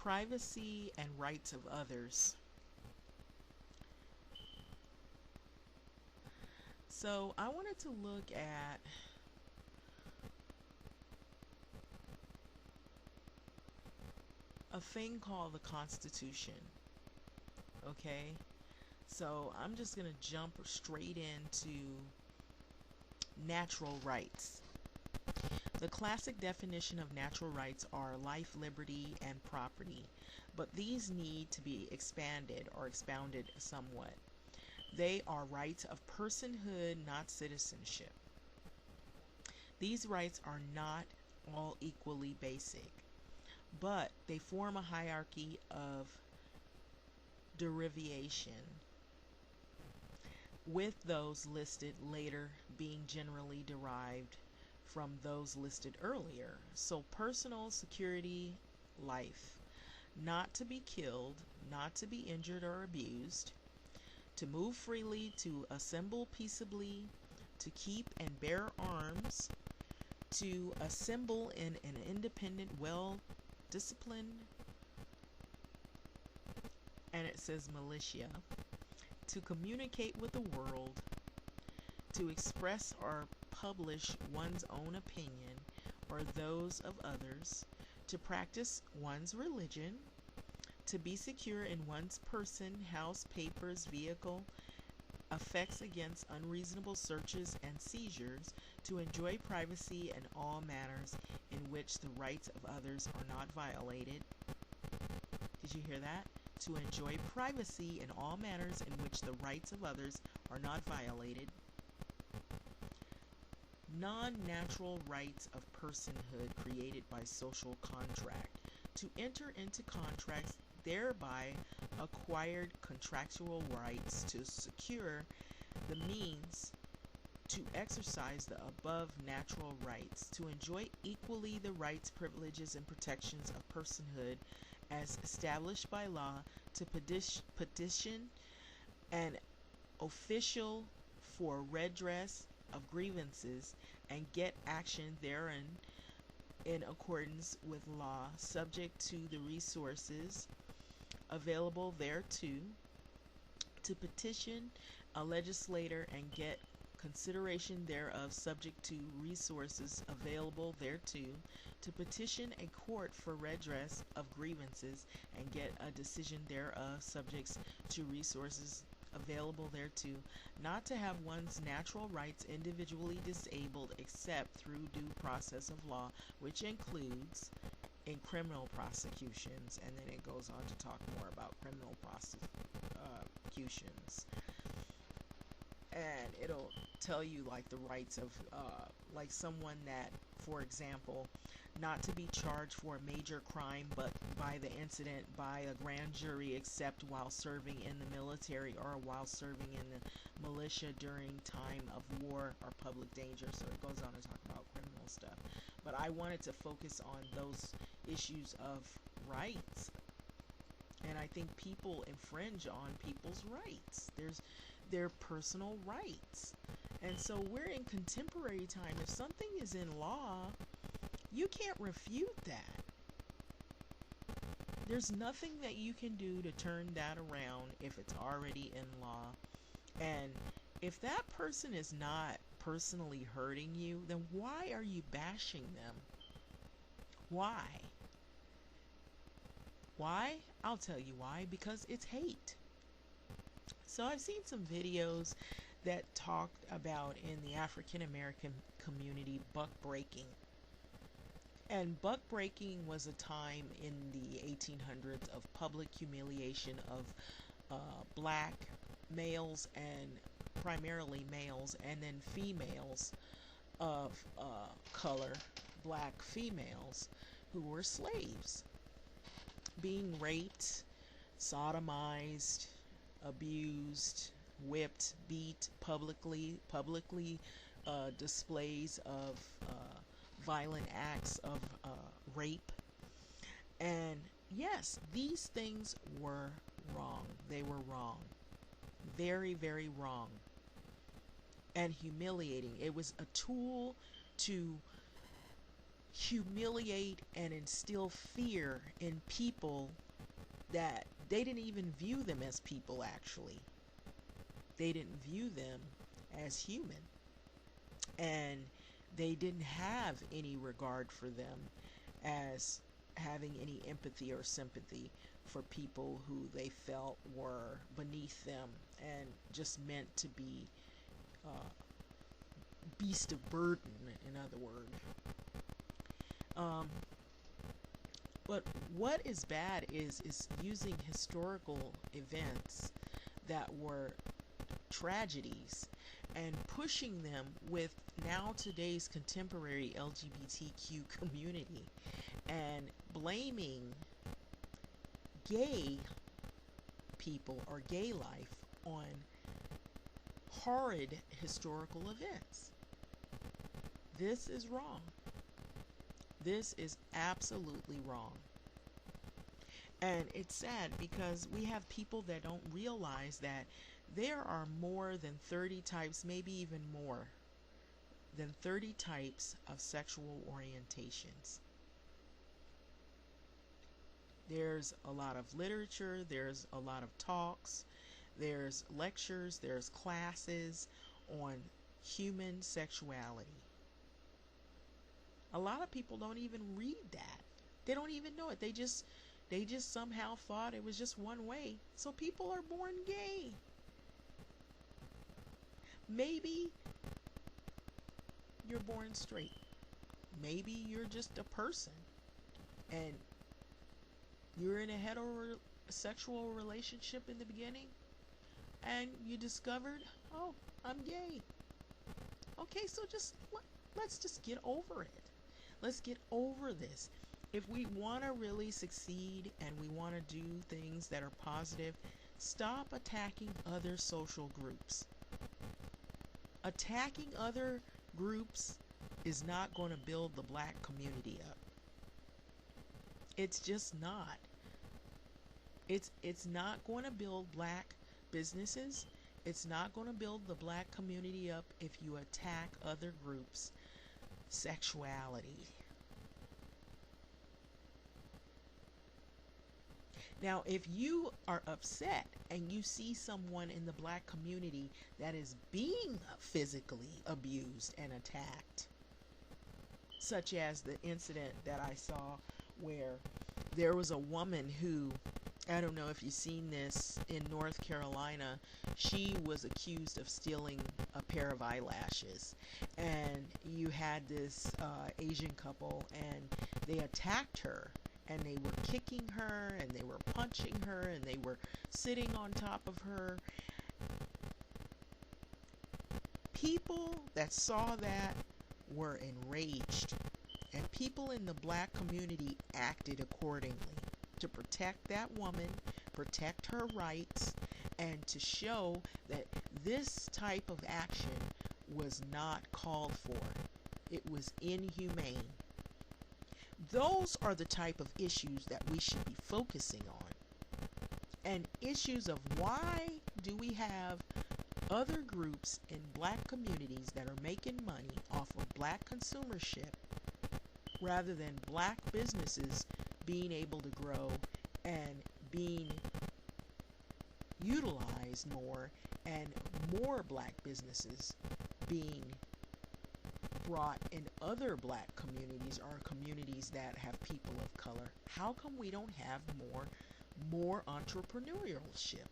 Privacy and rights of others. So I wanted to look at a thing called the Constitution. Okay, so I'm just going to jump straight into natural rights. The classic definition of natural rights are life, liberty, and property, but these need to be expanded or expounded somewhat. They are rights of personhood, not citizenship. These rights are not all equally basic, but they form a hierarchy of derivation, with those listed later being generally derived from those listed earlier. So personal security, life, not to be killed, not to be injured or abused, to move freely, to assemble peaceably, to keep and bear arms, to assemble in an independent, well-disciplined, and it says militia, to communicate with the world, to express or publish one's own opinion or those of others, to practice one's religion, to be secure in one's person, house, papers, vehicle, effects against unreasonable searches and seizures, to enjoy privacy in all manners in which the rights of others are not violated. Did you hear that? To enjoy privacy in all manners in which the rights of others are not violated. Non-natural rights of personhood created by social contract. To enter into contracts, thereby acquired contractual rights to secure the means to exercise the above natural rights, to enjoy equally the rights, privileges, and protections of personhood as established by law, to petition an official for redress of grievances and get action therein in accordance with law, subject to the resources available thereto, to petition a legislator and get consideration thereof, subject to resources available thereto, to petition a court for redress of grievances and get a decision thereof, subject to resources available thereto, not to have one's natural rights individually disabled except through due process of law, which includes in criminal prosecutions. And then it goes on to talk more about criminal prosecutions, and it'll tell you like the rights of like someone that, for example, not to be charged for a major crime but by the incident by a grand jury except while serving in the military or while serving in the militia during time of war or public danger. So it goes on to talk about criminal stuff, but I wanted to focus on those issues of rights. And I think people infringe on people's rights. There's their personal rights. And so we're in contemporary time. If something is in law, you can't refute that. There's nothing that you can do to turn that around if it's already in law. And if that person is not personally hurting you, then why are you bashing them? Why? Why? I'll tell you why. Because it's hate. So I've seen some videos that talked about in the African American community buck breaking. And buck breaking was a time in the 1800s of public humiliation of black males, and primarily males, and then females of color, black females who were slaves, being raped, sodomized, abused, whipped, beat publicly displays of violent acts of rape. And yes, these things were wrong. They were wrong. Very, very wrong. And humiliating. It was a tool to humiliate and instill fear in people that they didn't even view them as people, actually. They didn't view them as human. And they didn't have any regard for them as having any empathy or sympathy for people who they felt were beneath them and just meant to be beast of burden, in other words. But what is bad is using historical events that were tragedies and pushing them with now today's contemporary LGBTQ community and blaming gay people or gay life on horrid historical events. This is wrong. This is absolutely wrong. And it's sad because we have people that don't realize that there are more than 30 types, maybe even more than 30 types of sexual orientations. There's a lot of literature, there's a lot of talks, there's lectures, there's classes on human sexuality. A lot of people don't even read that. They don't even know it. They just somehow thought it was just one way. So people are born gay. Maybe you're born straight. Maybe you're just a person and you're in a heterosexual relationship in the beginning and you discovered, oh, I'm gay. Okay, so let's just get over it. Let's get over this. If we want to really succeed and we want to do things that are positive, stop attacking other social groups. Attacking other groups is not going to build the black community up. It's just not. It's not going to build black businesses. It's not going to build the black community up if you attack other groups' sexuality. Now, if you are upset and you see someone in the black community that is being physically abused and attacked, such as the incident that I saw where there was a woman who, I don't know if you've seen this, in North Carolina, she was accused of stealing a pair of eyelashes. And you had this Asian couple and they attacked her. And they were kicking her, and they were punching her, and they were sitting on top of her. People that saw that were enraged, and people in the black community acted accordingly to protect that woman, protect her rights, and to show that this type of action was not called for. It was inhumane. Those are the type of issues that we should be focusing on. And issues of why do we have other groups in black communities that are making money off of black consumership rather than black businesses being able to grow and being utilized more, and more black businesses being brought in other black communities or communities that have people of color. How come we don't have more entrepreneurship?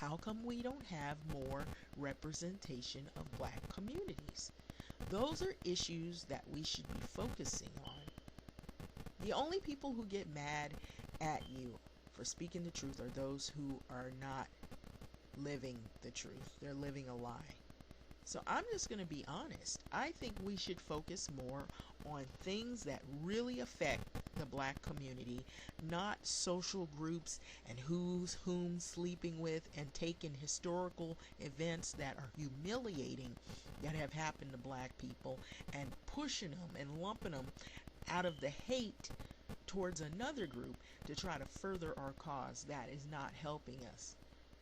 How come we don't have more representation of black communities? Those are issues that we should be focusing on. The only people who get mad at you for speaking the truth are those who are not living the truth. They're living a lie. So I'm just going to be honest. I think we should focus more on things that really affect the black community, not social groups and who's whom sleeping with, and taking historical events that are humiliating that have happened to black people and pushing them and lumping them out of the hate towards another group to try to further our cause. That is not helping us.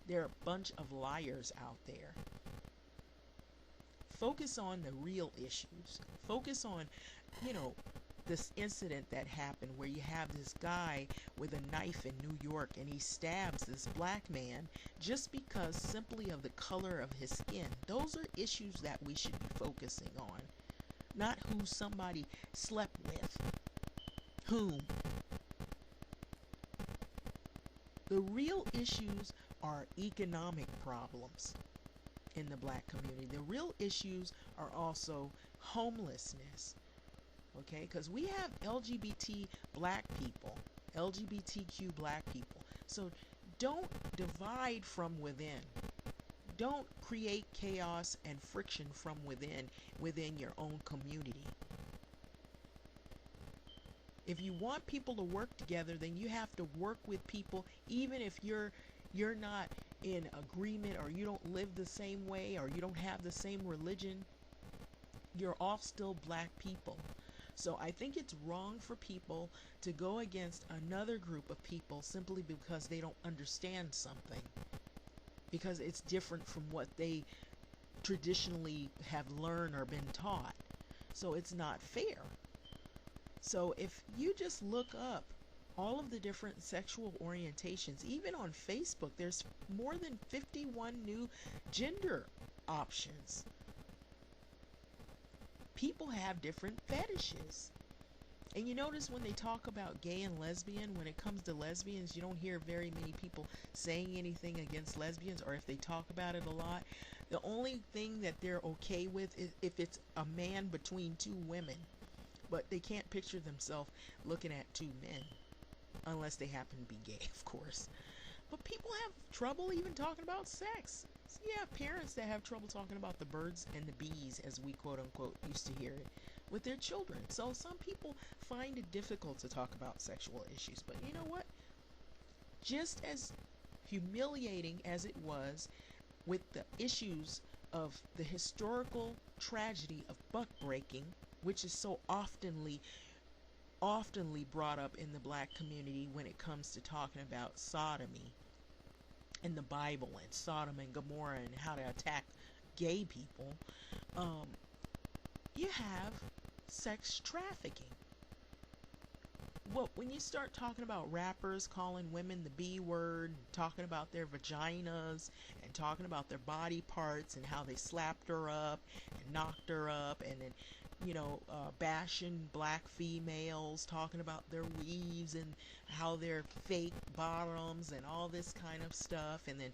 There are a bunch of liars out there. Focus on the real issues. Focus on, this incident that happened where you have this guy with a knife in New York and he stabs this black man just because simply of the color of his skin. Those are issues that we should be focusing on, not who somebody slept with. Whom? The real issues are economic problems in the black community. The real issues are also homelessness. Okay, because we have LGBT black people, LGBTQ black people. So don't divide from within. Don't create chaos and friction from within your own community. If you want people to work together, then you have to work with people, even if you're not in agreement, or you don't live the same way, or you don't have the same religion. You're all still black people. So I think it's wrong for people to go against another group of people simply because they don't understand something, because it's different from what they traditionally have learned or been taught. So it's not fair. So if you just look up all of the different sexual orientations, even on Facebook, there's more than 51 new gender options. People have different fetishes. And you notice when they talk about gay and lesbian, when it comes to lesbians, you don't hear very many people saying anything against lesbians, or if they talk about it a lot, the only thing that they're okay with is if it's a man between two women. But they can't picture themselves looking at two men, unless they happen to be gay, of course. But people have trouble even talking about sex. So you have parents that have trouble talking about the birds and the bees, as we quote unquote used to hear it, with their children. So some people find it difficult to talk about sexual issues. But you know what? Just as humiliating as it was with the issues of the historical tragedy of buck breaking, which is so oftenly brought up in the black community when it comes to talking about sodomy in the Bible, and Sodom and Gomorrah, and how to attack gay people, you have sex trafficking. Well, when you start talking about rappers calling women the B word, talking about their vaginas, and talking about their body parts, and how they slapped her up and knocked her up, and then bashing black females, talking about their weaves and how they're fake bottoms and all this kind of stuff. And then,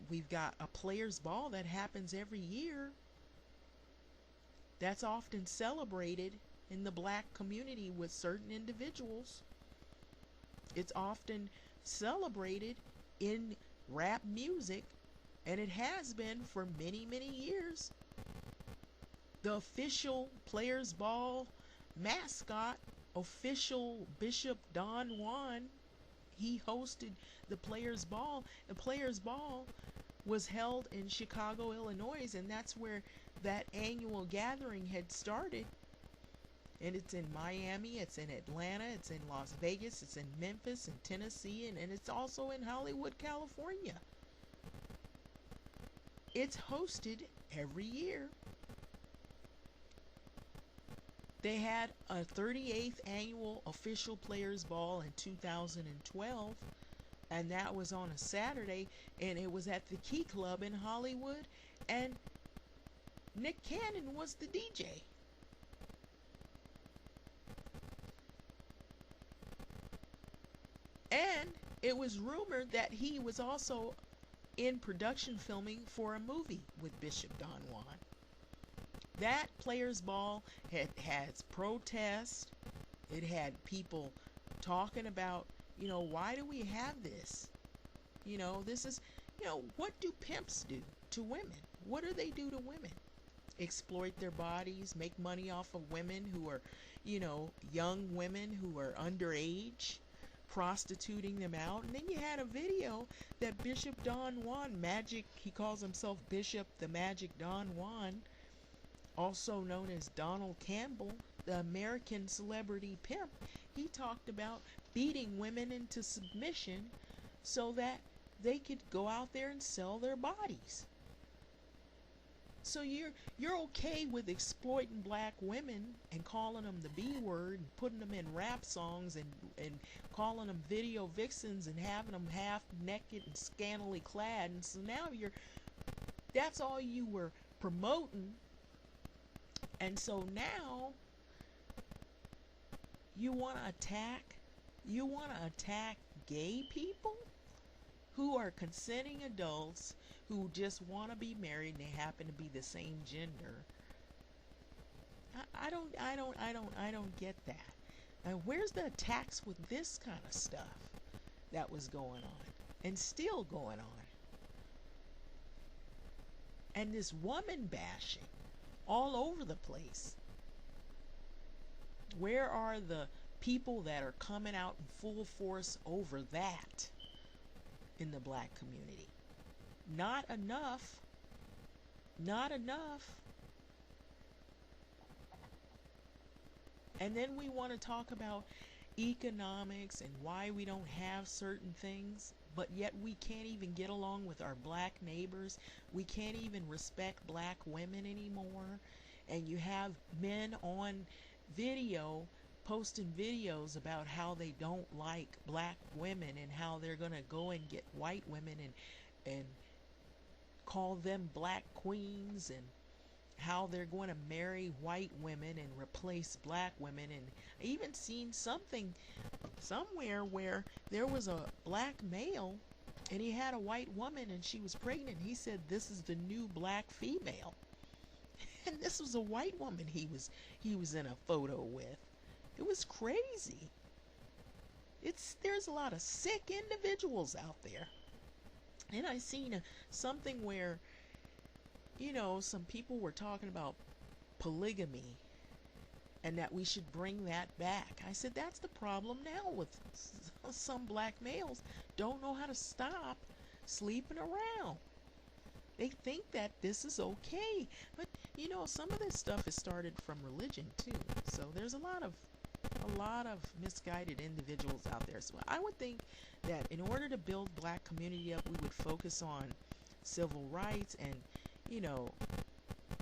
we've got a players' ball that happens every year that's often celebrated in the black community with certain individuals. It's often celebrated in rap music, and it has been for many, many years. The official Players Ball mascot, official Bishop Don Juan, he hosted the Players Ball. The Players Ball was held in Chicago, Illinois, and that's where that annual gathering had started. And it's in Miami, it's in Atlanta, it's in Las Vegas, it's in Memphis and Tennessee, and it's also in Hollywood, California. It's hosted every year. They had a 38th annual official Players Ball in 2012, and that was on a Saturday, and it was at the Key Club in Hollywood, and Nick Cannon was the DJ. And it was rumored that he was also in production filming for a movie with Bishop Don Juan. That Players Ball has protests. It had people talking about, why do we have this? This is, what do pimps do to women? What do they do to women? Exploit their bodies, make money off of women who are, young women who are underage, prostituting them out. And then you had a video that Bishop Don Juan, he calls himself Bishop the Magic Don Juan, also known as Donald Campbell, the American celebrity pimp. He talked about beating women into submission so that they could go out there and sell their bodies. So you're okay with exploiting black women and calling them the B word and putting them in rap songs and calling them video vixens and having them half naked and scantily clad. And so now that's all you were promoting. And so now you want to attack gay people who are consenting adults who just want to be married and they happen to be the same gender. I don't get that. And where's the attacks with this kind of stuff that was going on and still going on? And this woman bashing all over the place. Where are the people that are coming out in full force over that in the black community? Not enough. Not enough. And then we want to talk about economics and why we don't have certain things, but yet we can't even get along with our black neighbors. We can't even respect black women anymore. And you have men on video posting videos about how they don't like black women and how they're going to go and get white women and call them black queens, and how they're going to marry white women and replace black women. And I even seen something somewhere where there was a black male and he had a white woman and she was pregnant. He said this is the new black female. And this was a white woman he was in a photo with. It was crazy. There's a lot of sick individuals out there. And I seen something where, some people were talking about polygamy and that we should bring that back. I said that's the problem now with some black males. Don't know how to stop sleeping around. They think that this is okay. But some of this stuff has started from religion too. So there's a lot of misguided individuals out there. So I would think that in order to build black community up, we would focus on civil rights and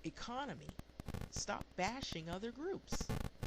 economy. Stop bashing other groups.